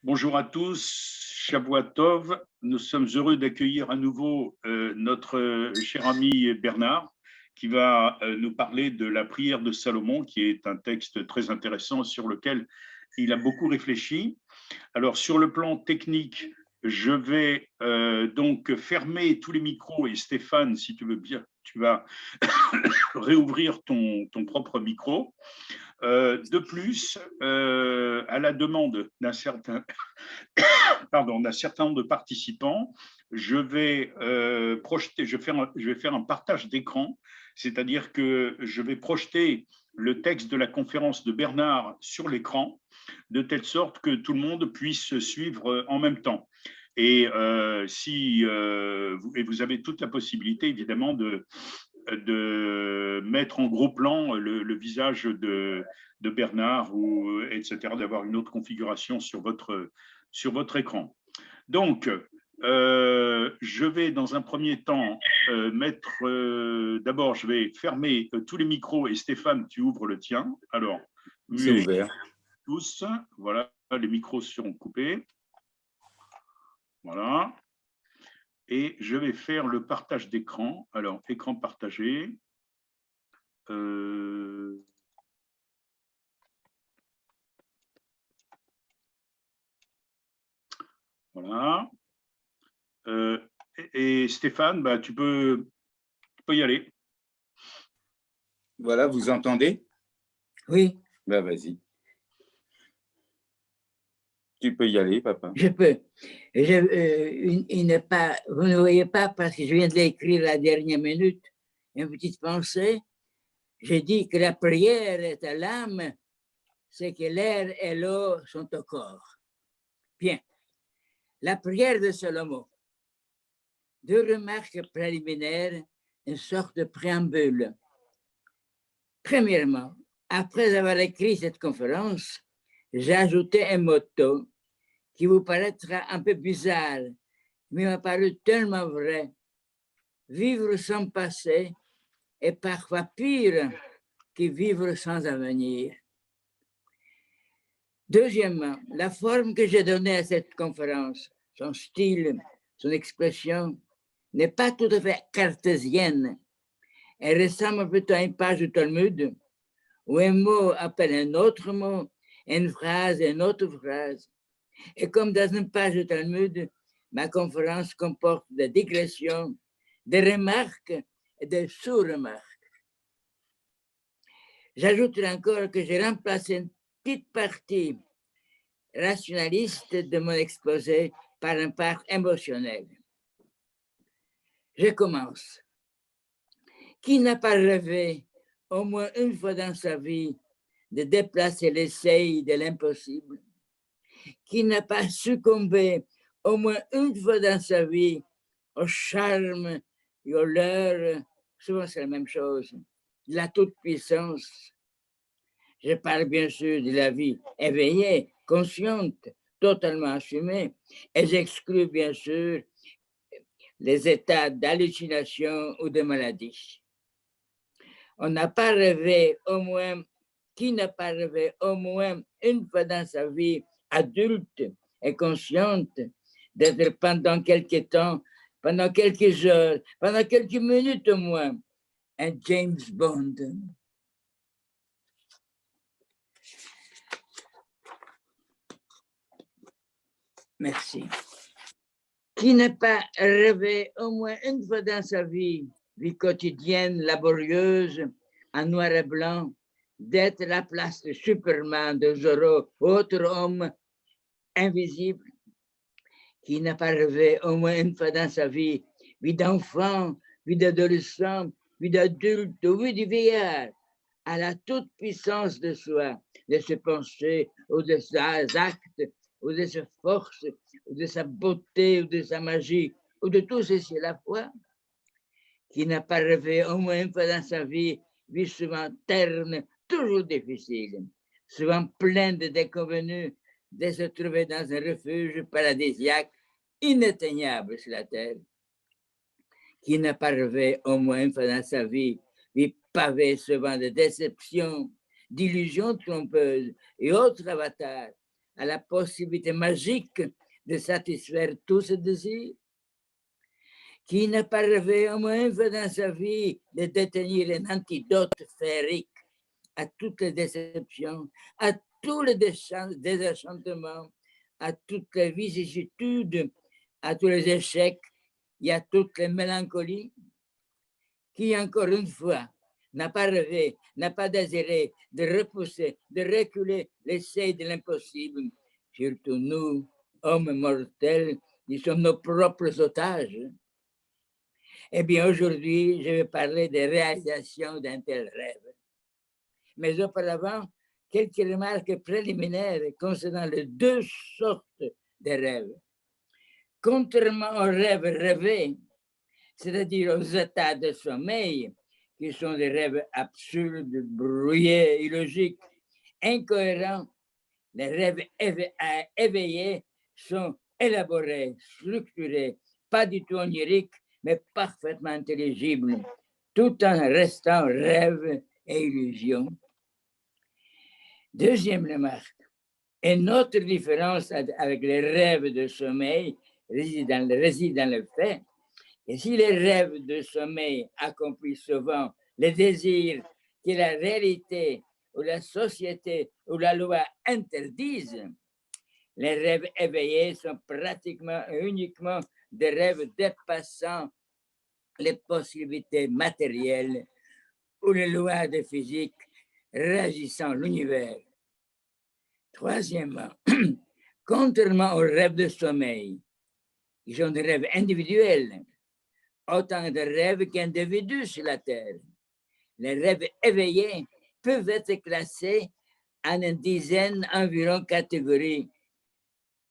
Bonjour à tous, Shavua Tov. Nous sommes heureux d'accueillir à nouveau notre cher ami Bernard qui va nous parler de la prière de Salomon, qui est un texte très intéressant sur lequel il a beaucoup réfléchi. Alors, sur le plan technique, je vais donc fermer tous les micros et Stéphane, si tu veux bien, tu vas réouvrir ton propre micro. De plus, à la demande d'un certain nombre de participants, je vais projeter, je vais faire un partage d'écran, c'est-à-dire que je vais projeter le texte de la conférence de Bernard sur l'écran, de telle sorte que tout le monde puisse suivre en même temps. Et vous avez toute la possibilité, évidemment, de mettre en gros plan le visage de Bernard, ou, etc., d'avoir une autre configuration sur votre écran. Donc, je vais dans un premier temps d'abord, je vais fermer tous les micros et Stéphane, tu ouvres le tien. Alors, c'est ouvert. Tous, voilà, les micros seront coupés. Voilà. Et je vais faire le partage d'écran. Alors, écran partagé. Voilà. Et Stéphane, bah, tu peux y aller. Voilà, vous entendez? Oui. Ben, vas-y. Tu peux y aller, papa. Je peux. Vous ne voyez pas parce que je viens de l'écrire la dernière minute. Une petite pensée. J'ai dit que la prière est à l'âme, c'est que l'air et l'eau sont au corps. Bien. La prière de Salomon. Deux remarques préliminaires, une sorte de préambule. Premièrement, après avoir écrit cette conférence, j'ai ajouté un motto qui vous paraîtra un peu bizarre, mais m'a paru tellement vrai. Vivre sans passé est parfois pire que vivre sans avenir. Deuxièmement, la forme que j'ai donnée à cette conférence, son style, son expression, n'est pas tout à fait cartésienne. Elle ressemble plutôt à une page du Talmud, où un mot appelle un autre mot, une phrase une autre phrase. Et comme dans une page du Talmud, ma conférence comporte des digressions, des remarques et des sous-remarques. J'ajouterai encore que j'ai remplacé une petite partie rationaliste de mon exposé par une part émotionnelle. Je commence. Qui n'a pas rêvé, au moins une fois dans sa vie, de déplacer l'essai de l'impossible? Qui n'a pas succombé, au moins une fois dans sa vie, au charme et au leurre, souvent c'est la même chose, de la toute-puissance? Je parle bien sûr de la vie éveillée, consciente, totalement assumée, et j'exclus bien sûr les états d'hallucination ou de maladie. On n'a pas rêvé au moins, qui n'a pas rêvé au moins une fois dans sa vie adulte et consciente d'être pendant quelques temps, pendant quelques heures, pendant quelques minutes au moins, un James Bond? Merci. Qui n'a pas rêvé au moins une fois dans sa vie quotidienne, laborieuse, en noir et blanc, d'être la place de Superman, de Zorro, autre homme invisible? Qui n'a pas rêvé au moins une fois dans sa vie d'enfant, vie d'adolescent, vie d'adulte, vie de vieillard, à la toute-puissance de soi, de ses pensées ou de ses actes, ou de sa force, ou de sa beauté, ou de sa magie, ou de tout ceci à la fois? Qui n'a pas rêvé au moins une fois dans sa vie souvent terne, toujours difficile, souvent plein de déconvenues, de se trouver dans un refuge paradisiaque, inatteignable sur la terre? Qui n'a pas rêvé au moins une fois dans sa vie pavée souvent de déceptions, d'illusions trompeuses et autres avatars, à la possibilité magique de satisfaire tous ses désirs? Qui n'a pas rêvé au moins une fois dans sa vie de détenir un antidote féerique à toutes les déceptions, à tous les désenchantements, à toutes les vicissitudes, à tous les échecs et à toutes les mélancolies? Qui, encore une fois, n'a pas rêvé, n'a pas désiré de repousser, de reculer l'essai de l'impossible, surtout nous, hommes mortels, qui sommes nos propres otages? Eh bien, aujourd'hui, je vais parler des réalisations d'un tel rêve. Mais auparavant, quelques remarques préliminaires concernant les deux sortes de rêves. Contrairement aux rêves rêvés, c'est-à-dire aux états de sommeil, qui sont des rêves absurdes, brouillés, illogiques, incohérents, les rêves éveillés sont élaborés, structurés, pas du tout oniriques, mais parfaitement intelligibles, tout en restant rêve et illusion. Deuxième remarque, une autre différence avec les rêves de sommeil réside dans le fait que si les rêves de sommeil accomplissent souvent les désirs que la réalité ou la société ou la loi interdisent, les rêves éveillés sont pratiquement et uniquement des rêves dépassant les possibilités matérielles ou les lois de physique régissant l'univers. Troisièmement, contrairement aux rêves de sommeil, qui sont des rêves individuels, autant de rêves qu'individus sur la Terre, les rêves éveillés peuvent être classés en une dizaine environ catégories.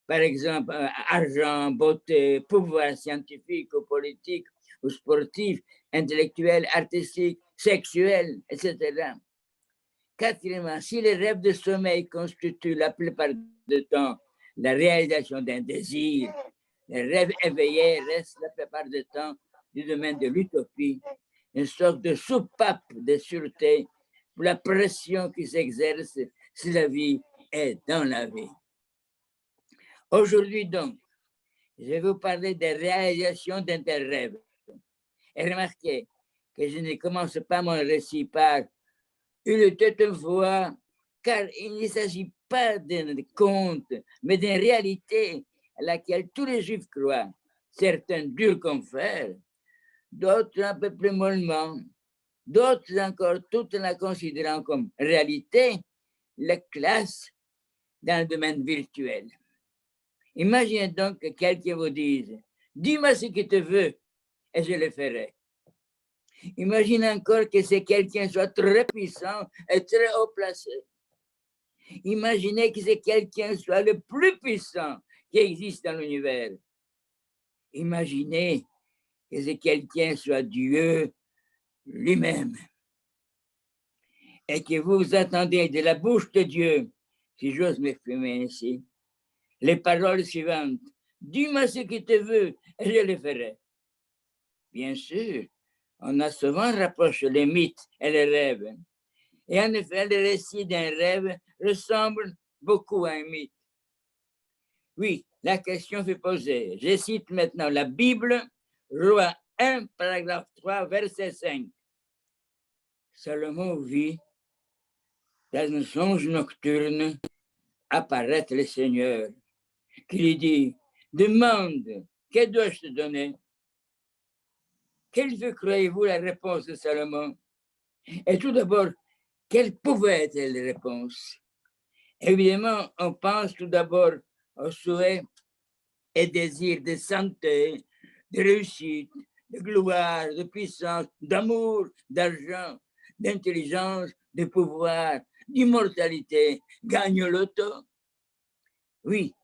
Par exemple, argent, beauté, pouvoir scientifique ou politique ou sportif, intellectuel, artistique, sexuel, etc. Quatrièmement, si les rêves de sommeil constituent la plupart du temps la réalisation d'un désir, les rêves éveillés restent la plupart du temps du domaine de l'utopie, une sorte de soupape de sûreté pour la pression qui s'exerce si la vie est dans la vie. Aujourd'hui donc, je vais vous parler des réalisations d'un tel rêve. Et remarquez que je ne commence pas mon récit par une était une fois, car il ne s'agit pas d'un conte, mais d'une réalité à laquelle tous les Juifs croient, certains durs comme fer, d'autres un peu plus mollement, d'autres encore tout en la considérant comme réalité, les classent dans le domaine virtuel. Imaginez donc que quelqu'un vous dise « Dis-moi ce que tu veux et je le ferai ». Imaginez encore que ce quelqu'un soit très puissant et très haut placé. Imaginez que ce quelqu'un soit le plus puissant qui existe dans l'univers. Imaginez que ce quelqu'un soit Dieu lui-même. Et que vous attendez de la bouche de Dieu, si j'ose m'exprimer ainsi, les paroles suivantes. Dis-moi ce que tu veux et je le ferai. Bien sûr, on a souvent rapproché les mythes et les rêves. Et en effet, le récit d'un rêve ressemble beaucoup à un mythe. Oui, la question fut posée. Je cite maintenant la Bible, Roi 1, paragraphe 3, verset 5. Salomon vit, dans un songe nocturne, apparaître le Seigneur, qui lui dit, demande, que dois-je te donner? Quelle fut, croyez-vous, la réponse de Salomon? Et tout d'abord, quelle pouvait être la réponse? Évidemment, on pense tout d'abord aux souhaits et désirs de santé, de réussite, de gloire, de puissance, d'amour, d'argent, d'intelligence, de pouvoir, d'immortalité. Gagne l'auto. Oui,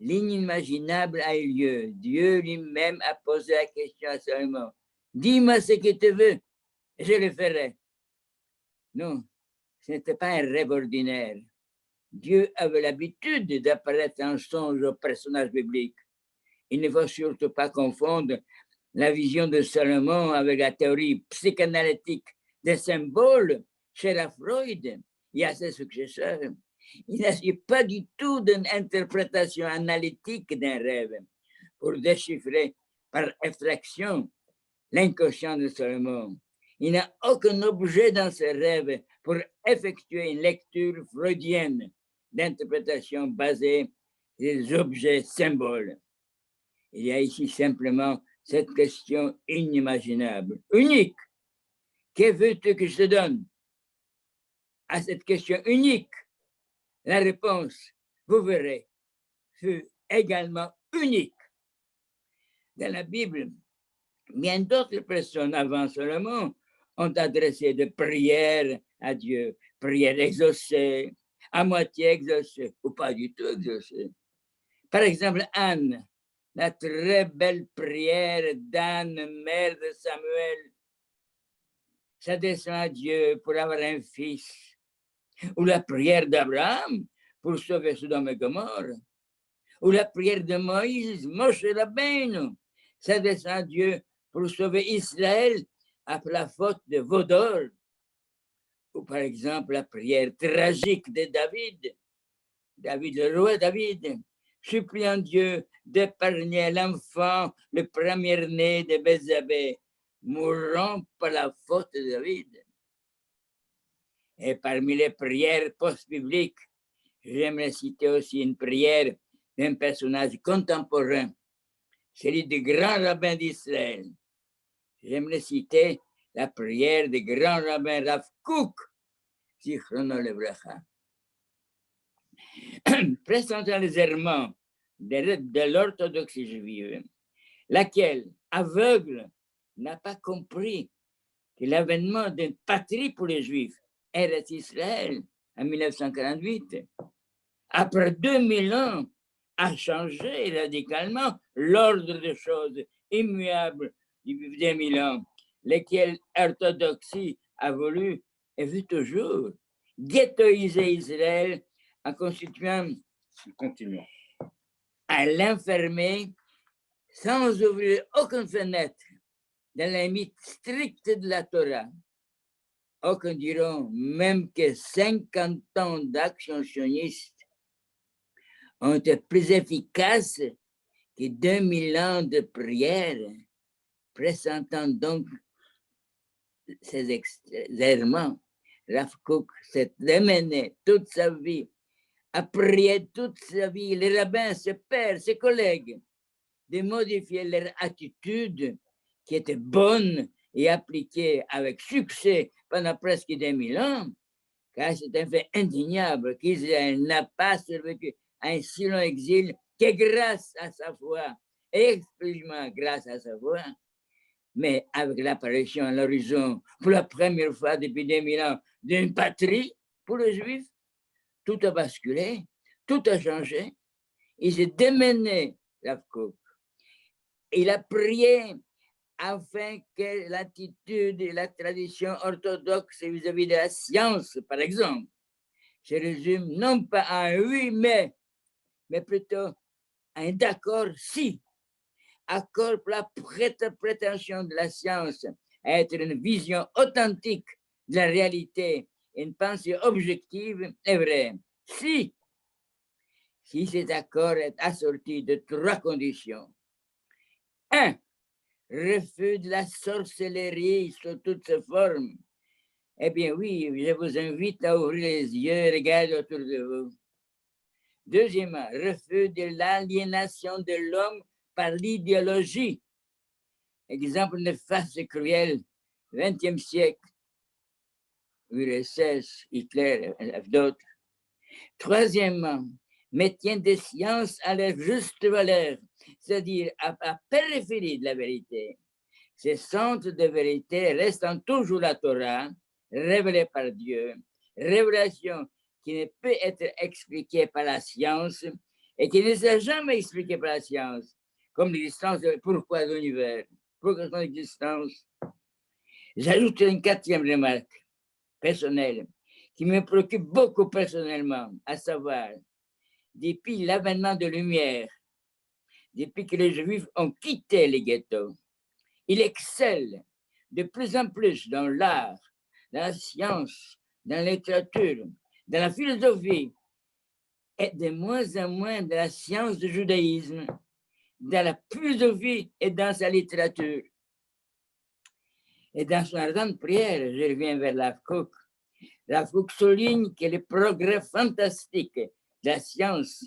l'inimaginable a eu lieu. Dieu lui-même a posé la question à Salomon. Dis-moi ce que tu veux, et je le ferai. Non, ce n'était pas un rêve ordinaire. Dieu avait l'habitude d'apparaître en songe aux personnages bibliques. Il ne faut surtout pas confondre la vision de Salomon avec la théorie psychanalytique des symboles chez la Freud et à ses successeurs. Il ne s'agit pas du tout d'une interprétation analytique d'un rêve pour déchiffrer par effraction l'inconscient de Salomon. Il n'y a aucun objet dans ce rêve pour effectuer une lecture freudienne d'interprétation basée sur des objets symboles. Il y a ici simplement cette question inimaginable, unique. Que veux-tu que je te donne? À cette question unique, la réponse, vous verrez, fut également unique. Dans la Bible, bien d'autres personnes avant Salomon ont adressé des prières à Dieu, prières exaucées, à moitié exaucées ou pas du tout exaucées. Par exemple, Anne, la très belle prière d'Anne, mère de Samuel, s'adressant à Dieu pour avoir un fils, ou la prière d'Abraham pour sauver Sodome et Gomorrhe, ou la prière de Moïse, Moshe Rabbeinu, s'adressant à Dieu pour sauver Israël après la faute de Vaudor, ou par exemple la prière tragique de David, le roi David, suppliant Dieu d'épargner l'enfant, le premier-né de Bézabé, mourant par la faute de David. Et parmi les prières post-bibliques, j'aimerais citer aussi une prière d'un personnage contemporain, celui du grand rabbin d'Israël. J'aimerais citer la prière du grand rabbin Rav Kook, Zichrono Livracha, présentant les errements de l'orthodoxie juive, laquelle, aveugle, n'a pas compris que l'avènement d'une patrie pour les Juifs, Eretz Israël, en 1948, après 2000 ans, a changé radicalement l'ordre des choses immuables depuis 2000 ans, lesquelles l'orthodoxie a voulu et veut toujours ghettoiser Israël en constituant, Continuons. à l'enfermer sans ouvrir aucune fenêtre dans la limite stricte de la Torah. Aucun diront même que 50 ans d'action sioniste ont été plus efficaces que 2000 ans de prière, pressentant donc ces errements. Rav Kook s'est démené toute sa vie, a prié toute sa vie, les rabbins, ses pères, ses collègues, de modifier leur attitude qui était bonne et appliquée avec succès pendant presque 2000 ans, car c'est un fait indéniable qu'Israël n'a pas survécu à un si long exil que grâce à sa foi, exclusivement grâce à sa foi. Mais avec l'apparition à l'horizon, pour la première fois depuis 2000 ans, d'une patrie pour les Juifs, tout a basculé, tout a changé. Il s'est démené, Rav Kook. Il a prié afin que l'attitude et la tradition orthodoxe vis-à-vis de la science, par exemple, se résume non pas à un oui, mais plutôt à un d'accord si. Accord pour la prétention de la science à être une vision authentique de la réalité, une pensée objective et vraie. Si cet accord est assorti de 3 conditions. 1. Refus de la sorcellerie sous toutes ses formes. Eh bien oui, je vous invite à ouvrir les yeux et regarder autour de vous. Deuxièmement, refus de l'aliénation de l'homme par l'idéologie. Exemple néfaste et cruel, 20e siècle, URSS, Hitler et d'autres. Troisièmement, maintien des sciences à leur juste valeur, c'est-à-dire à périphérie de la vérité. Ces centres de vérité restant toujours la Torah, révélée par Dieu, révélation qui ne peut être expliquée par la science et qui ne s'est jamais expliquée par la science, comme l'existence de pourquoi de l'univers, pourquoi son existence. J'ajoute une 4e remarque personnelle qui me préoccupe beaucoup personnellement, à savoir, depuis l'avènement de lumière, depuis que les Juifs ont quitté les ghettos, ils excellent de plus en plus dans l'art, dans la science, dans la littérature, dans la philosophie et de moins en moins de la science du judaïsme, dans la philosophie et dans sa littérature. Et dans son ardente prière, je reviens vers Rav Kook souligne que le progrès fantastique de la science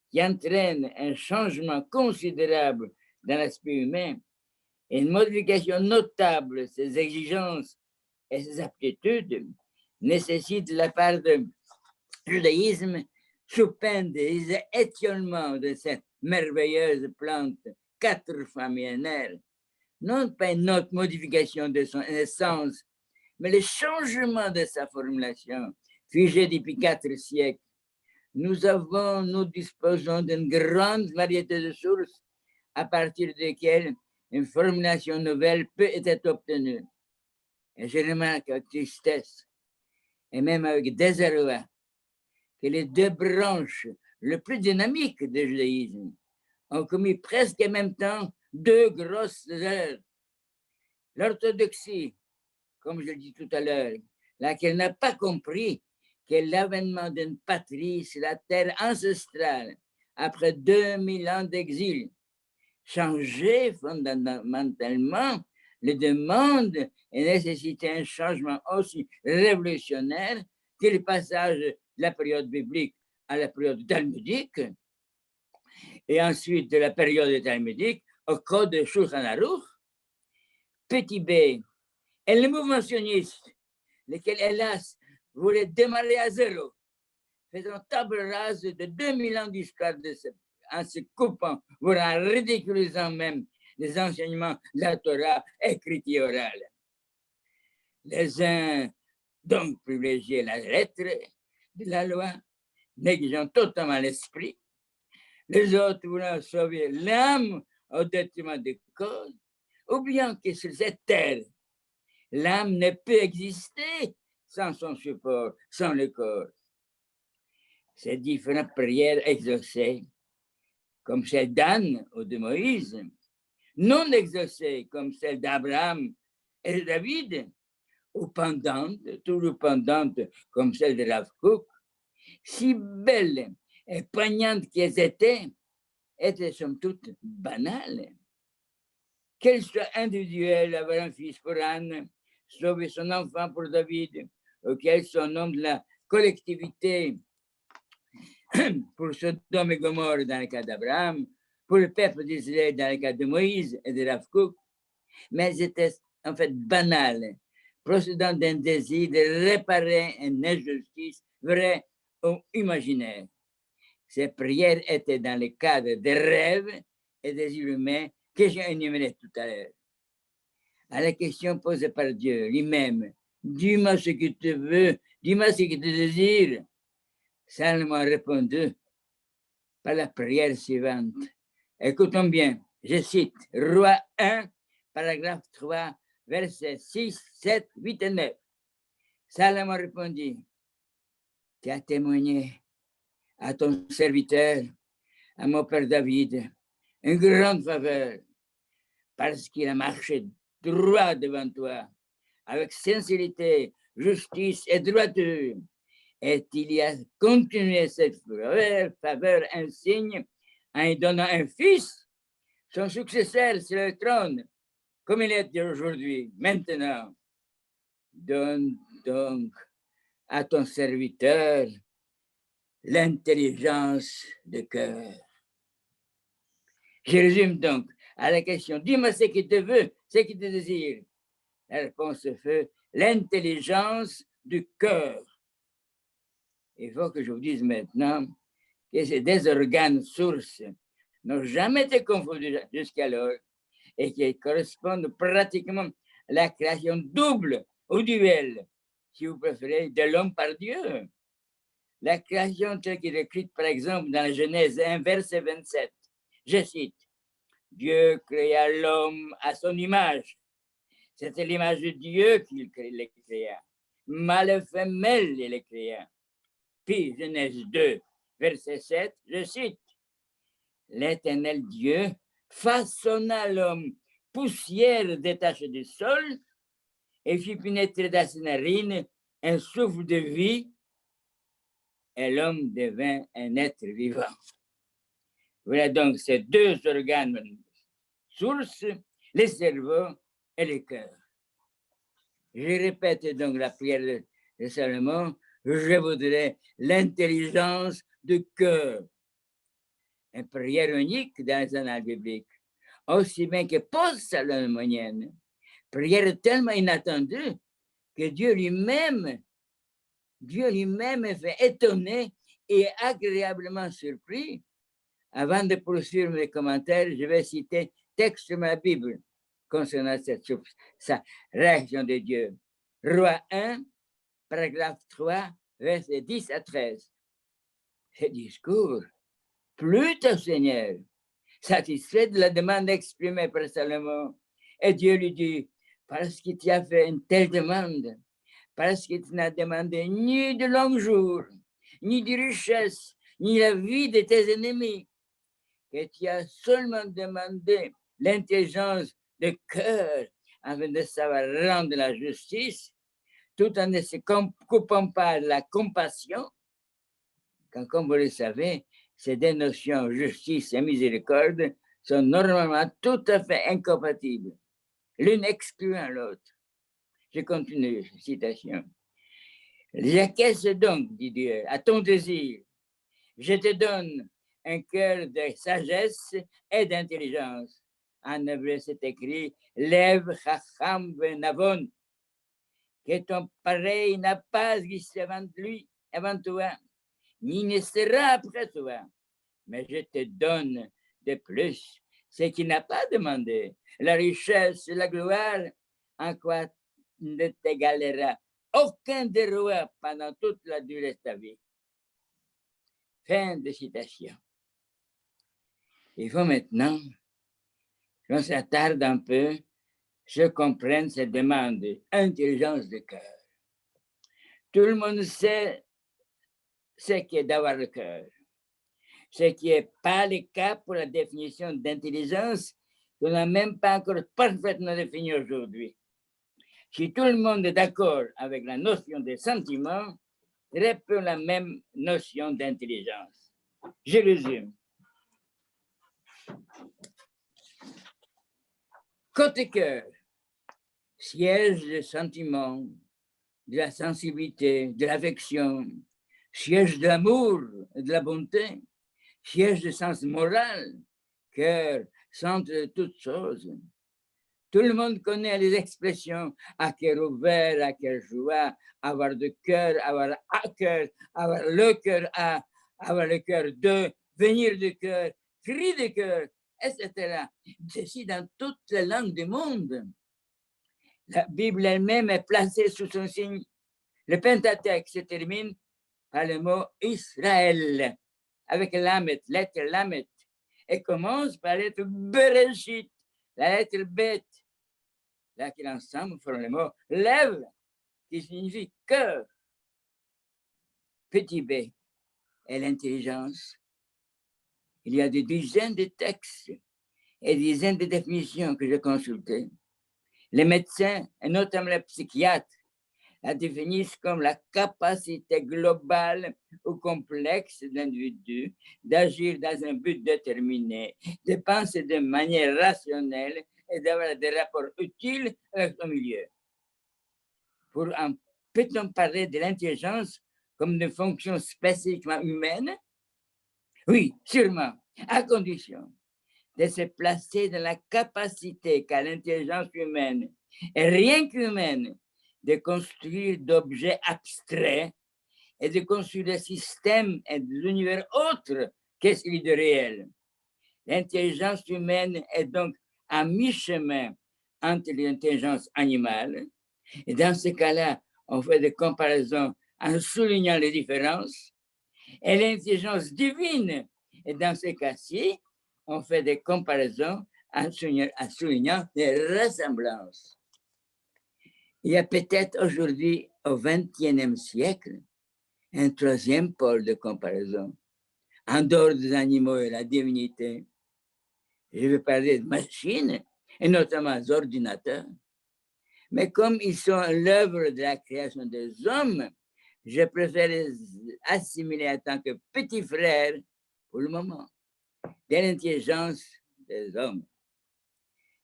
qui entraîne un changement considérable dans l'aspect humain et une modification notable de ses exigences et ses aptitudes nécessite de la part du judaïsme, sous peine des étiolements de cette merveilleuse plante 4 fois millénaire, non pas une autre modification de son essence, mais le changement de sa formulation, figée depuis 4 siècles. Nous disposons d'une grande variété de sources à partir desquelles une formulation nouvelle peut être obtenue. Et je remarque avec tristesse, et même avec désarroi, que les 2 branches les plus dynamiques du judaïsme ont commis presque en même temps 2 grosses erreurs. L'orthodoxie, comme je le dis tout à l'heure, laquelle n'a pas compris que l'avènement d'une patrie sur la terre ancestrale, après 2000 ans d'exil, changeait fondamentalement les demandes et nécessitait un changement aussi révolutionnaire que le passage de la période biblique à la période talmudique, et ensuite de la période talmudique au code de Shulchan Aruch. Petit b, et le mouvement sioniste, lequel, hélas, voulait démarrer à zéro, faisant table rase de 2000 ans d'histoire en se coupant, voire en ridiculisant même les enseignements de la Torah écrite et orale. Les uns, donc, privilégiaient la lettre de la loi, négligeant totalement l'esprit. Les autres voulant sauver l'âme au détriment du corps, oubliant que sur cette terre, l'âme ne peut exister sans son support, sans le corps. Ces différentes prières exaucées, comme celle d'Anne ou de Moïse, non exaucées comme celle d'Abraham et de David, ou pendantes, toujours pendantes comme celle de Rav Kook, si belles et poignantes qu'elles étaient somme toute banales. Qu'elles soient individuelles, avoir un fils pour Anne, sauver son enfant pour David, ou qu'elles soient au nom de la collectivité pour Sodome et Gomorrhe dans le cas d'Abraham, pour le peuple d'Israël dans le cas de Moïse et de Rav Kook, mais elles étaient en fait banales, procédant d'un désir de réparer une injustice vraie ou imaginaire. Ces prières étaient dans le cadre des rêves et des humains que j'ai énumérés tout à l'heure. À la question posée par Dieu lui-même, dis-moi ce que tu veux, dis-moi ce que tu désires, Salomon a répondu par la prière suivante. Écoutons bien, je cite, Roi 1, paragraphe 3, versets 6, 7, 8 et 9. Salomon répondit, tu as témoigné à ton serviteur, à mon père David, une grande faveur, parce qu'il a marché droit devant toi, avec sincérité, justice et droiture. Et il y a continué cette faveur insigne en lui donnant un fils, son successeur sur le trône, comme il est aujourd'hui, maintenant. Donne donc à ton serviteur l'intelligence de cœur. Je résume donc à la question, dis-moi ce que tu veux, ce que tu désires. La réponse fut l'intelligence du cœur. Il faut que je vous dise maintenant que ces 2 organes sources n'ont jamais été confondus jusqu'alors et qui correspondent pratiquement à la création double ou duel, si vous préférez, de l'homme par Dieu. La création telle qu'elle est écrite, par exemple, dans la Genèse 1, verset 27. Je cite, Dieu créa l'homme à son image. C'était l'image de Dieu qu'il les créa. Mâle et femelle, il les créa. Puis, Genèse 2, verset 7, je cite, l'Éternel Dieu façonna l'homme poussière détachée du sol et fit pénétrer dans ses narines un souffle de vie et l'homme devint un être vivant. Voilà donc ces deux organes sources, le cerveau et le cœur. Je répète donc la prière de Salomon, je voudrais l'intelligence du cœur. Une prière unique dans les annales bibliques, aussi bien que post-salomonienne. Prière tellement inattendue que Dieu lui-même est fait étonné et agréablement surpris. Avant de poursuivre mes commentaires, je vais citer texte de ma Bible concernant sa réaction de Dieu. Roi 1, paragraphe 3, versets 10 à 13. Ce discours, plutôt Seigneur, satisfait de la demande exprimée par Salomon. Et Dieu lui dit, parce qu'il t'a fait une telle demande, parce qu'il n'a demandé ni de longs jours, ni de richesse, ni la vie de tes ennemis, que tu as seulement demandé l'intelligence de cœur afin de savoir rendre la justice, tout en ne se coupant pas de la compassion, quand, comme vous le savez, ces deux notions, justice et miséricorde, sont normalement tout à fait incompatibles, l'une excluant l'autre. Je continue, citation. J'acquiesce donc, dit Dieu, à ton désir. Je te donne un cœur de sagesse et d'intelligence. En hébreu, c'est écrit Lev Chacham Venavon, que ton pareil n'a pas existé avant toi, ni ne sera après toi. Mais je te donne de plus ce qu'il n'a pas demandé, la richesse, la gloire, en quoi ne t'égalera aucun des rois pendant toute la durée de ta vie. Fin de citation. Il faut maintenant qu'on s'attarde un peu, je comprenne cette demande d'intelligence de cœur. Tout le monde sait ce qu'est d'avoir le cœur. Ce qui n'est pas le cas pour la définition d'intelligence, qu'on n'a même pas encore parfaitement définie aujourd'hui. Si tout le monde est d'accord avec la notion de sentiment, très peu la même notion d'intelligence. Je résume. Côté cœur, siège de sentiment, de la sensibilité, de l'affection, siège de l'amour et de la bonté, siège de sens moral, cœur, centre de toutes choses. Tout le monde connaît les expressions à cœur ouvert, à cœur joie, avoir de cœur, avoir à cœur, avoir le cœur à, avoir le cœur de, venir de cœur, cri de cœur, etc. Ceci dans toutes les langues du monde. La Bible elle-même est placée sous son signe. Le Pentateuque se termine par le mot Israël, avec Lamet, lettre Lamet, et commence par la lettre Bereshit, la lettre bête. Là, qui ensemble font le mot lève, qui signifie cœur. Petit b et l'intelligence. Il y a des dizaines de textes et des dizaines de définitions que j'ai consultées. Les médecins, et notamment les psychiatres, la définissent comme la capacité globale ou complexe de l'individu d'agir dans un but déterminé, de penser de manière rationnelle et d'avoir des rapports utiles avec son milieu. Peut-on parler de l'intelligence comme une fonction spécifiquement humaine? Oui, sûrement, à condition de se placer dans la capacité qu'a l'intelligence humaine, et rien qu'humaine, de construire d'objets abstraits et de construire des systèmes et de l'univers autre que celui de réel. L'intelligence humaine est donc à mi-chemin entre l'intelligence animale, et dans ce cas-là, on fait des comparaisons en soulignant les différences, et l'intelligence divine, et dans ce cas-ci, on fait des comparaisons en soulignant les ressemblances. Il y a peut-être aujourd'hui, au XXIe siècle, un troisième pôle de comparaison, en dehors des animaux et la divinité. Je vais parler de machines, et notamment des ordinateurs. Mais comme ils sont l'œuvre de la création des hommes, je préfère les assimiler en tant que petits frères pour le moment de l'intelligence des hommes.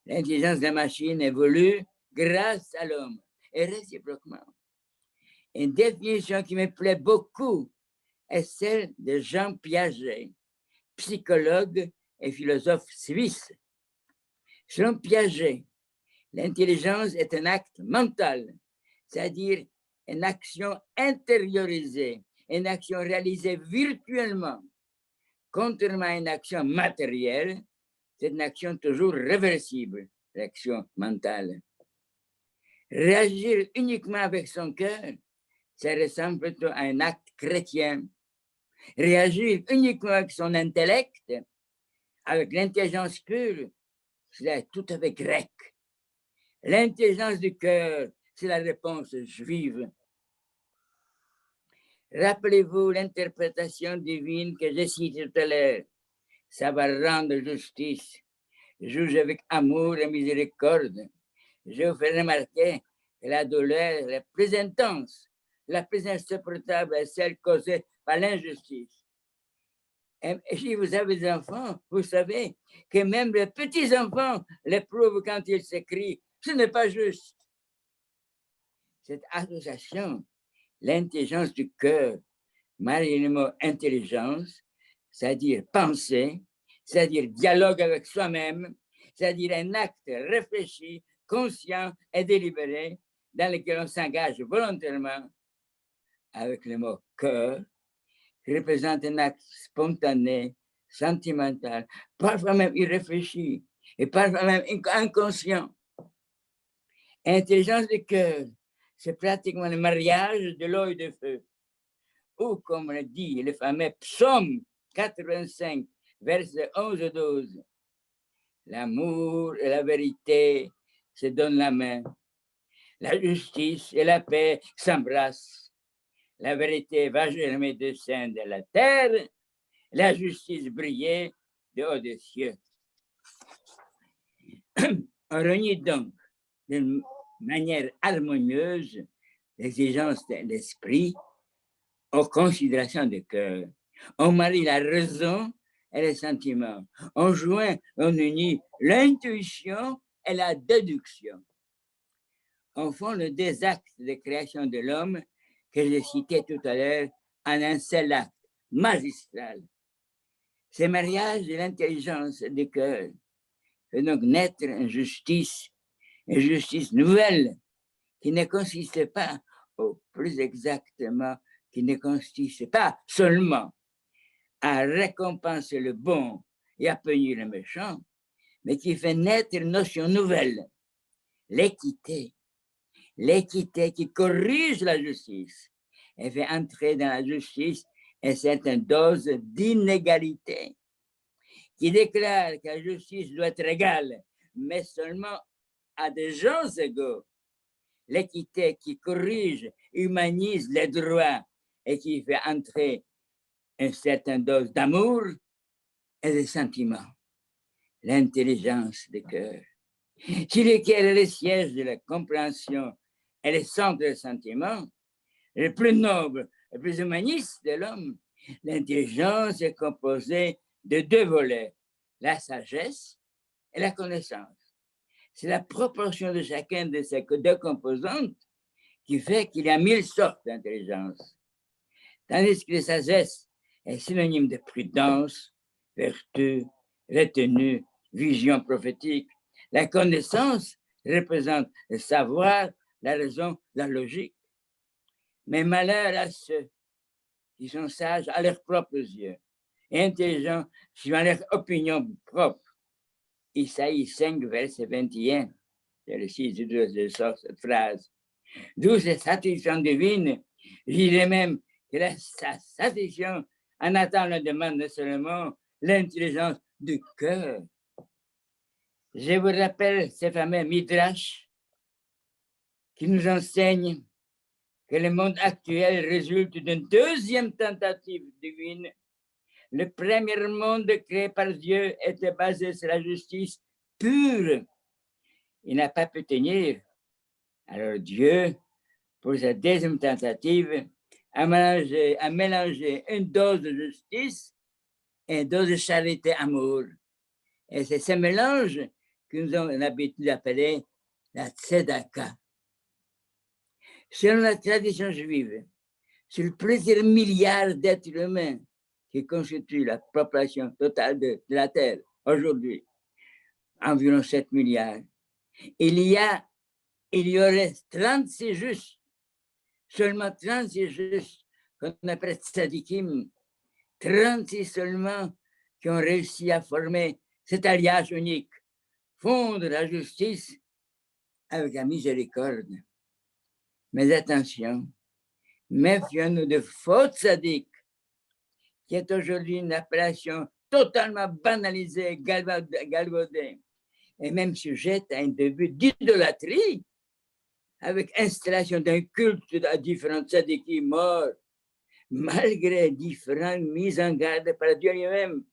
L'intelligence des machines évolue grâce à l'homme et réciproquement. Une définition qui me plaît beaucoup est celle de Jean Piaget, psychologue et philosophe suisse. Selon Piaget, l'intelligence est un acte mental, c'est-à-dire une action intériorisée, une action réalisée virtuellement. Contrairement à une action matérielle, c'est une action toujours réversible, l'action mentale. Réagir uniquement avec son cœur, ça ressemble plutôt à un acte chrétien. Réagir uniquement avec son intellect, avec l'intelligence pure, c'est tout à fait grec. L'intelligence du cœur, c'est la réponse juive. Rappelez-vous l'interprétation divine que j'ai citée tout à l'heure. Ça va rendre justice. Juge avec amour et miséricorde. Je vous fais remarquer que la douleur la plus intense, la plus insupportable est celle causée par l'injustice. Et si vous avez des enfants, vous savez que même les petits-enfants l'éprouvent quand ils s'écrient « ce n'est pas juste ». Cette association, l'intelligence du cœur, mariée le mot intelligence, c'est-à-dire penser, c'est-à-dire dialogue avec soi-même, c'est-à-dire un acte réfléchi, conscient et délibéré dans lequel on s'engage volontairement avec le mot cœur, qui représente un acte spontané, sentimental, parfois même irréfléchi et parfois même inconscient. Intelligence du cœur, c'est pratiquement le mariage de l'eau et du feu. Ou comme le dit le fameux psaume 85, versets 11 et 12. L'amour et la vérité se donnent la main. La justice et la paix s'embrassent. La vérité va germer du sein de la terre, la justice briller de haut des cieux. On renie donc d'une manière harmonieuse l'exigence de l'esprit aux considérations du cœur. On marie la raison et les sentiments. On joint, on unit l'intuition et la déduction. On fonde des actes de création de l'homme que j'ai cités tout à l'heure en un seul acte magistral. Ce mariage de l'intelligence du cœur fait donc naître une justice nouvelle qui ne consiste pas, ou plus exactement, qui ne consiste pas seulement à récompenser le bon et à punir le méchant, mais qui fait naître une notion nouvelle, l'équité. L'équité qui corrige la justice et fait entrer dans la justice une certaine dose d'inégalité, qui déclare que la justice doit être égale, mais seulement à des gens égaux. L'équité qui corrige, humanise les droits et qui fait entrer une certaine dose d'amour et de sentiment. L'intelligence du cœur, sur lequel est le siège de la compréhension et le centre des sentiments, le plus noble, le plus humaniste de l'homme. L'intelligence est composée de deux volets, la sagesse et la connaissance. C'est la proportion de chacun de ces deux composantes qui fait qu'il y a 1000 sortes d'intelligence. Tandis que la sagesse est synonyme de prudence, vertu, retenue, vision prophétique. La connaissance représente le savoir, la raison, la logique. Mais malheur à ceux qui sont sages à leurs propres yeux et intelligents suivant leur opinion propre. Isaïe 5, verset 21, c'est le 6 de cette phrase. D'où cette satisfaction divine, je dirais même que sa satisfaction en attend la demande seulement l'intelligence du cœur. Je vous rappelle ce fameux Midrash qui nous enseigne que le monde actuel résulte d'une deuxième tentative divine. Le premier monde créé par Dieu était basé sur la justice pure. Il n'a pas pu tenir. Alors Dieu, pour sa deuxième tentative, à mélanger une dose de justice et une dose de charité, amour. Et c'est ce mélange que nous avons l'habitude d'appeler la tzedaka. Selon la tradition juive, sur plusieurs milliards d'êtres humains qui constituent la population totale de la Terre aujourd'hui, environ 7 milliards, il y aurait 36 justes, seulement 36 justes qu'on appelle tzadikim, 36 seulement qui ont réussi à former cet alliage unique, fondre la justice avec la miséricorde. Mais attention, méfions-nous de faux tzaddik, qui est aujourd'hui une appellation totalement banalisée, galvaudée, et même sujette à un début d'idolâtrie, avec installation d'un culte à différents tzaddikim morts, malgré différentes mises en garde par Dieu lui-même.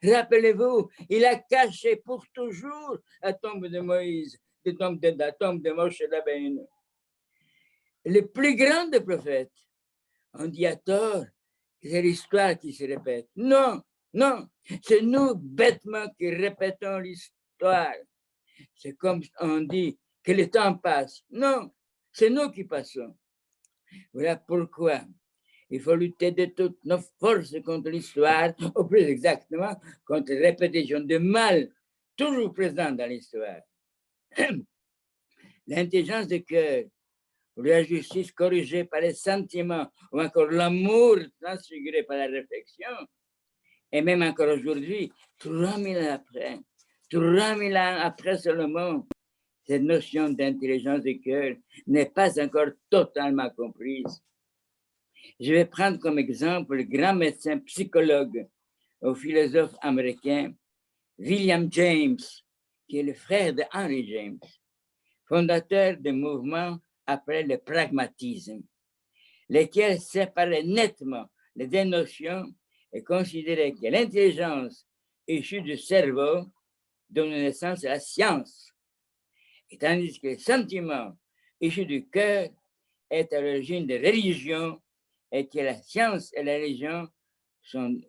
Rappelez-vous, il a caché pour toujours la tombe de Moïse, la tombe de Moshe Rabbeinu. Le plus grand des prophètes, on dit à tort que c'est l'histoire qui se répète. Non, non, c'est nous bêtement qui répétons l'histoire. C'est comme on dit que le temps passe. Non, c'est nous qui passons. Voilà pourquoi il faut lutter de toutes nos forces contre l'histoire, ou plus exactement, contre la répétition de mal toujours présent dans l'histoire. L'intelligence de cœur, ou la justice corrigée par les sentiments, ou encore l'amour transfiguré par la réflexion, et même encore aujourd'hui, 3000 ans après Salomon, cette notion d'intelligence de cœur n'est pas encore totalement comprise. Je vais prendre comme exemple le grand médecin psychologue ou philosophe américain William James, qui est le frère de Henry James, fondateur du mouvement appelé le pragmatisme, lequel séparait nettement les deux notions et considérait que l'intelligence issue du cerveau donne naissance à la science, et tandis que le sentiment issu du cœur est à l'origine des religions, et que la science et la religion,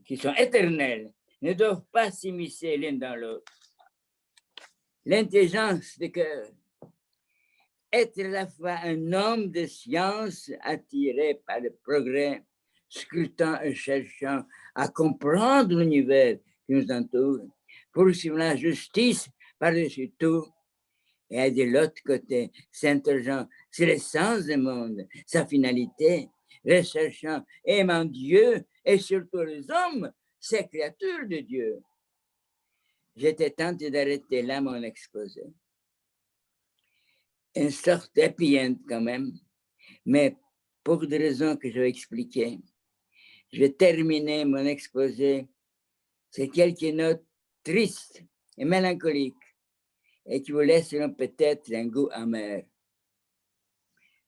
qui sont éternelles, ne doivent pas s'immiscer l'une dans l'autre. L'intelligence du cœur, être à la fois un homme de science attiré par le progrès, scrutant et cherchant à comprendre l'univers qui nous entoure, poursuivant la justice par-dessus tout, et de l'autre côté, s'interrogeant sur l'essence du monde, sa finalité, recherchant, aimant Dieu et surtout les hommes, ces créatures de Dieu. J'étais tenté d'arrêter là mon exposé. Une sorte d'happy quand même, mais pour des raisons que je vais expliquer, je vais terminer mon exposé sur quelques notes tristes et mélancoliques et qui vous laisseront peut-être un goût amer.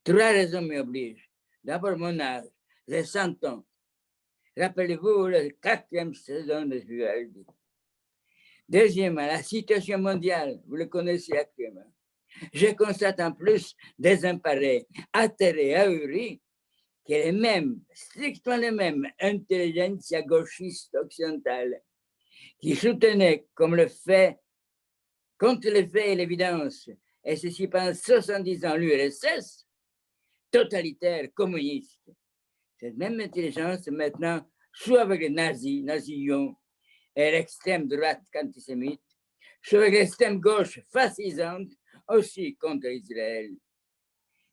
3 raisons m'obligent. D'abord, mon âge, j'ai 100 ans. Rappelez-vous la 4e saison de Vivaldi. Deuxièmement, la situation mondiale, vous le connaissez actuellement. Je constate en plus désemparés, atterrés, ahuris, que les mêmes, strictement les mêmes intelligences gauchistes occidentales qui soutenaient comme le fait, contre les faits et l'évidence, et ceci pendant 70 ans l'URSS, totalitaire, communiste. Cette même intelligence maintenant, soit avec les nazis, nazillons, et l'extrême droite antisémite, soit avec l'extrême gauche fascisante, aussi contre Israël.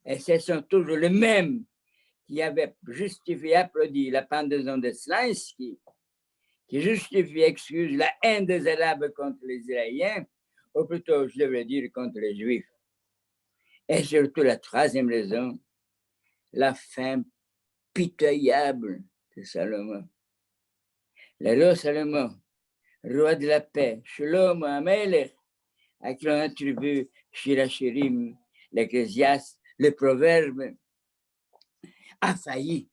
Et ce sont toujours les mêmes qui avaient justifié, applaudi la pendaison de Slansky, qui justifie, excuse la haine des Arabes contre les Israéliens, ou plutôt, je devrais dire, contre les Juifs. Et surtout, la 3e raison, la fin pitoyable de Salomon. Le roi Salomon, roi de la paix, Shalom Amelech, à qui l'on attribue Shirachirim, l'Ecclésiaste, le Proverbe, a failli.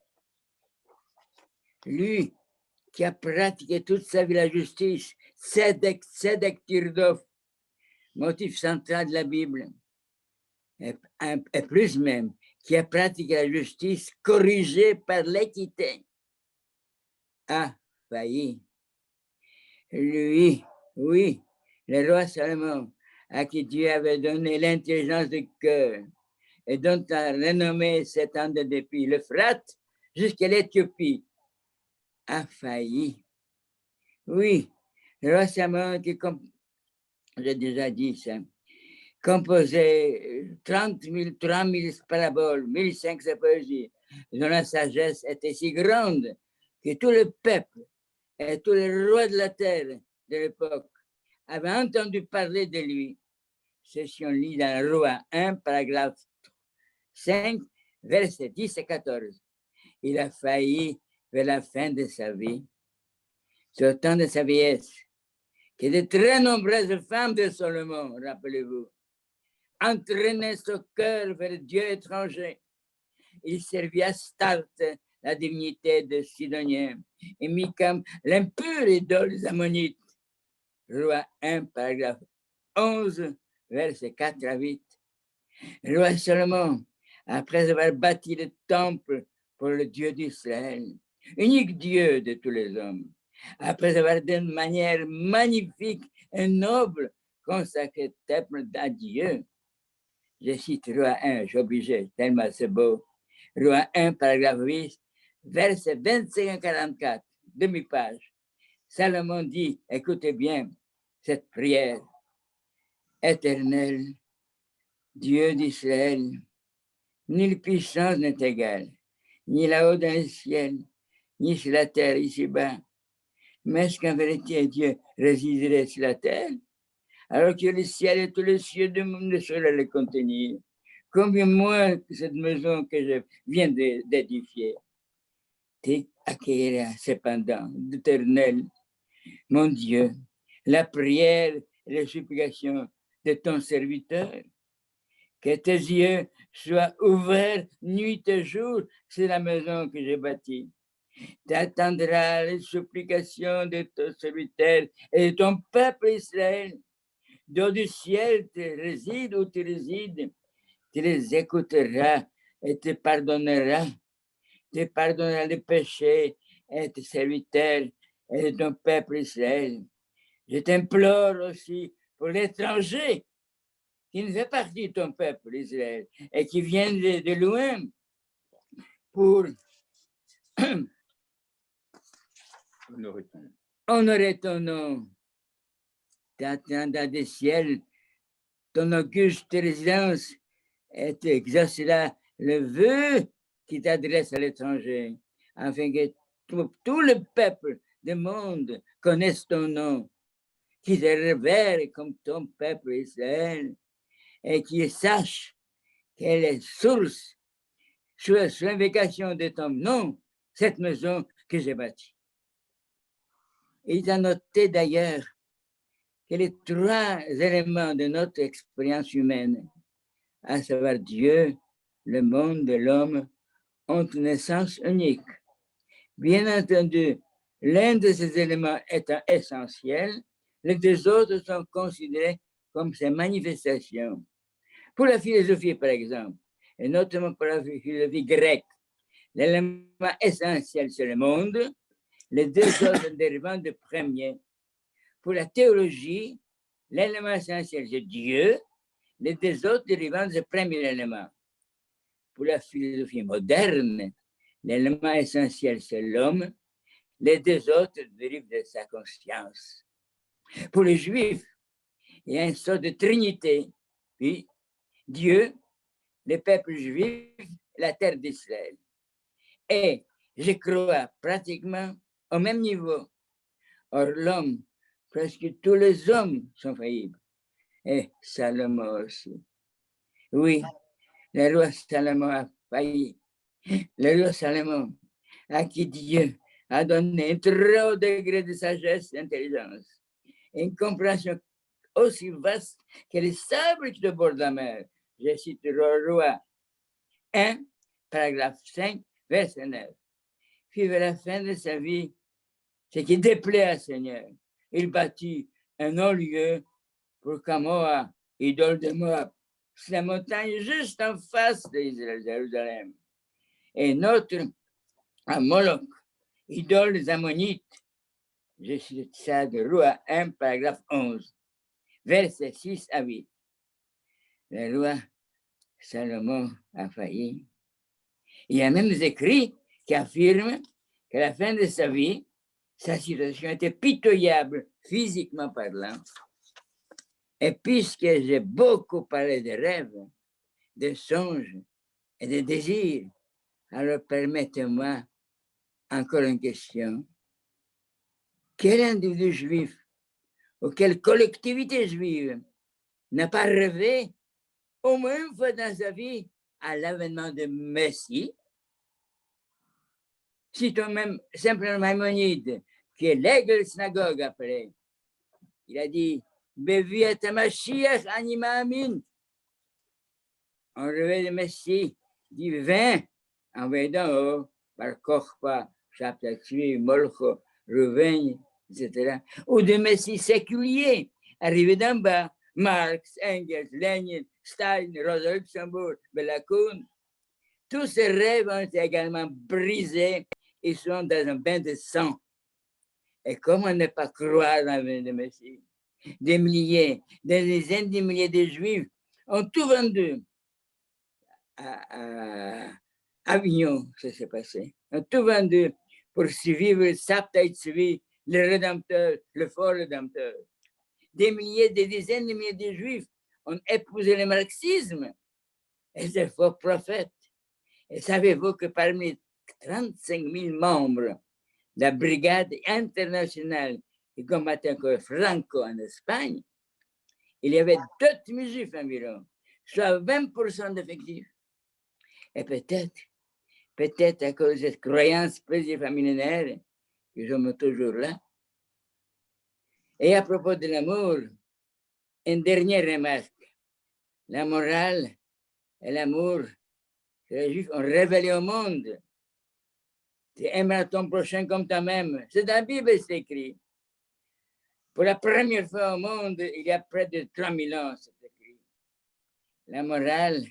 Lui qui a pratiqué toute sa vie la justice, Tzedek Tirdof, motif central de la Bible, et plus même, qui a pratiqué la justice corrigée par l'équité, a failli. Lui, oui, le roi Salomon, à qui Dieu avait donné l'intelligence du cœur et dont a renommé s'étendait depuis l'Euphrate jusqu'à l'Éthiopie, a failli. Oui, le roi Salomon, qui, comme j'ai déjà dit ça, composait 3 000 paraboles, 1500 poésies, dont la sagesse était si grande que tout le peuple et tous les rois de la terre de l'époque avaient entendu parler de lui. C'est si on lit dans le Roi 1, paragraphe 5, versets 10 et 14. Il a failli vers la fin de sa vie, sur le temps de sa vieillesse, que de très nombreuses femmes de Salomon, rappelez-vous, entraînaient son cœur vers Dieu étranger. Il servit à Starte, la divinité de Sidonien, et Mikam, l'impure idole des Ammonites. Roi 1, paragraphe 11, versets 4 à 8. Le roi Salomon, après avoir bâti le temple pour le Dieu d'Israël, unique Dieu de tous les hommes, après avoir d'une manière magnifique et noble consacré le temple à Dieu, je cite Roi 1, je suis obligé, tellement c'est beau. Roi 1, paragraphe 8, versets 25 à 44, demi-page. Salomon dit, écoutez bien cette prière. Éternel, Dieu d'Israël, nulle puissance n'est égale, ni là-haut dans le ciel, ni sur la terre ici-bas. Mais est-ce qu'en vérité Dieu résiderait sur la terre, alors que le ciel et tous les cieux du monde ne sauraient le contenir? Combien moins que cette maison que je viens d'édifier. Tu accueilleras cependant, d'Éternel, mon Dieu, la prière et les supplications de ton serviteur. Que tes yeux soient ouverts nuit et jour sur la maison que j'ai bâtie. Tu attendras les supplications de ton serviteur et de ton peuple Israël. D'où du ciel tu résides où tu résides, tu les écouteras et te pardonneras. Tu pardonneras les péchés et tes serviteurs et de ton peuple Israël. Je t'implore aussi pour l'étranger qui ne fait partie de ton peuple Israël et qui vient de loin pour honorer ton nom. T'attendras des ciels ton auguste résidence et tu exauceras le vœu qui t'adresse à l'étranger, afin que tout le peuple du monde connaisse ton nom, qui te révère comme ton peuple Israël, et qui sache quelle est source, sous l'invocation de ton nom, cette maison que j'ai bâtie. Il a noté d'ailleurs que les 3 éléments de notre expérience humaine, à savoir Dieu, le monde et l'homme, ont une essence unique. Bien entendu, l'un de ces éléments étant essentiel, les 2 autres sont considérés comme ses manifestations. Pour la philosophie, par exemple, et notamment pour la philosophie grecque, l'élément essentiel, c'est le monde, les 2 autres dérivant du premier. Pour la théologie, l'élément essentiel, c'est Dieu, les 2 autres dérivant du premier élément. Pour la philosophie moderne, l'élément essentiel, c'est l'homme, les 2 autres dérivent de sa conscience. Pour les Juifs, il y a une sorte de trinité, puis Dieu, le peuple juif, la terre d'Israël. Et je crois pratiquement au même niveau. Or, l'homme, presque tous les hommes sont faillibles. Et Salomon aussi. Oui, le roi Salomon a failli. Le roi Salomon, à qui Dieu a donné un très haut degré de sagesse et d'intelligence, une compréhension aussi vaste que les sables qui débordent la mer. Je cite le roi 1, paragraphe 5, verset 9. Puis vers la fin de sa vie, ce qui déplaît à Seigneur, il bâtit un non-lieu pour qu'Amoa, idole de Moab, c'est la montagne juste en face de Jérusalem. Et notre à Moloch, idole des Ammonites. Je cite ça de Roi 1, paragraphe 11, versets 6 à 8. Le roi Salomon a failli. Il y a même des écrits qui affirment qu'à la fin de sa vie, sa situation était pitoyable, physiquement parlant. Et puisque j'ai beaucoup parlé de rêves, de songes et de désirs, alors permettez-moi encore une question. Quel individu juif ou quelle collectivité juive n'a pas rêvé au moins une fois dans sa vie à l'avènement de Messie? Citons même simplement Maïmonide, qui est l'aigle de la synagogue après. Il a dit Beviat Mashiach anima amin. On rêvait de Messie, dit viens, envoyé d'en haut, par Korpa, Chaptatui, Molcho, Rouven, etc. Ou de Messie séculier, arrivé d'en bas, Marx, Engels, Lénine, Staline, Rosa Luxembourg, Belakoun. Tous ces rêves ont été également brisés et sont dans un bain de sang. Et comment ne pas croire dans le de Messie? Des milliers, des dizaines de milliers de Juifs ont tout vendu à Avignon, ça s'est passé. Ont tout vendu pour suivre le Sabtai Tzvi, le Rédempteur, le fort Rédempteur. Des milliers, des dizaines de milliers de Juifs ont épousé le marxisme et des faux prophètes. Et savez-vous que parmi 35 000 membres de la brigade internationale qui combattait encore Franco en Espagne, il y avait 2 juifs environ, soit 20% d'effectifs. Et peut-être à cause de cette croyance pluriafamiliaire, ils sont toujours là. Et à propos de l'amour, une dernière remarque. La morale et l'amour que les Juifs ont révélé au monde. Tu aimeras ton prochain comme toi-même. C'est dans la Bible, c'est écrit. Pour la première fois au monde, il y a près de 3000 ans, c'est écrit. La morale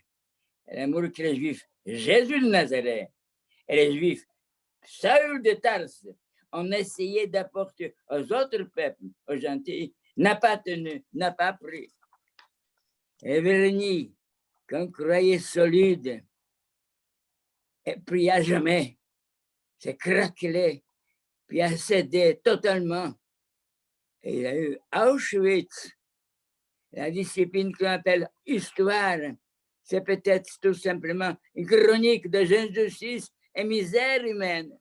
et l'amour que les Juifs, Jésus de Nazareth, et les Juifs, Saül de Tarse, ont essayé d'apporter aux autres peuples, aux gentils, n'a pas tenu, n'a pas pris. Et Véronique, qu'on croyait solide, et puis à jamais, s'est craquelé, puis a cédé totalement. Et il y a eu Auschwitz, la discipline qu'on appelle histoire. C'est peut-être tout simplement une chronique de injustice et misère humaine.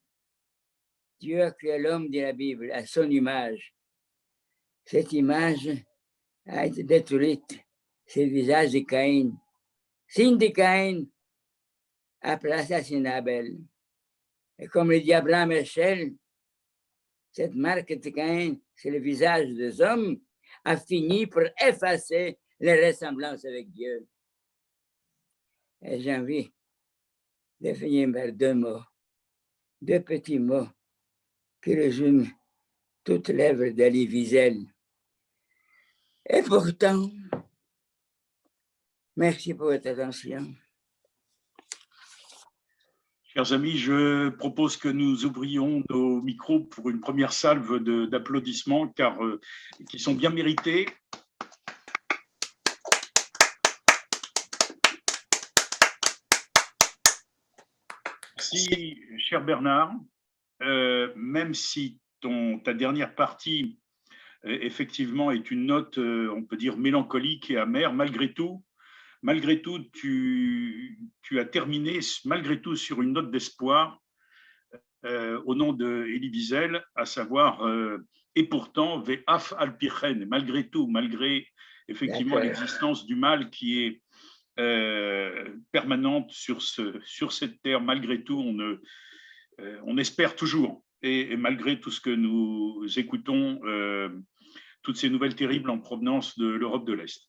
Dieu a créé l'homme de la Bible à son image. Cette image a été détruite. C'est le visage de Caïn. Signe de Caïn après l'assassinat d'Abel. Et comme le dit Abraham Echel, cette marque de Caïn, c'est le visage des hommes, a fini pour effacer les ressemblances avec Dieu. Et j'ai envie de finir par 2 mots, 2 petits mots qui résument toute l'œuvre d'Elie Wiesel. Et pourtant, merci pour votre attention. Chers amis, je propose que nous ouvrions nos micros pour une première salve d'applaudissements qui sont bien mérités. Merci, cher Bernard. Même si ta dernière partie, effectivement, est une note, on peut dire, mélancolique et amère, malgré tout, tu as terminé, malgré tout, sur une note d'espoir au nom de Elie Wiesel, à savoir, et pourtant, Ve'af al-Pichen, malgré tout, malgré effectivement l'existence du mal qui est permanente sur cette terre, malgré tout, on espère toujours, et malgré tout ce que nous écoutons, toutes ces nouvelles terribles en provenance de l'Europe de l'Est.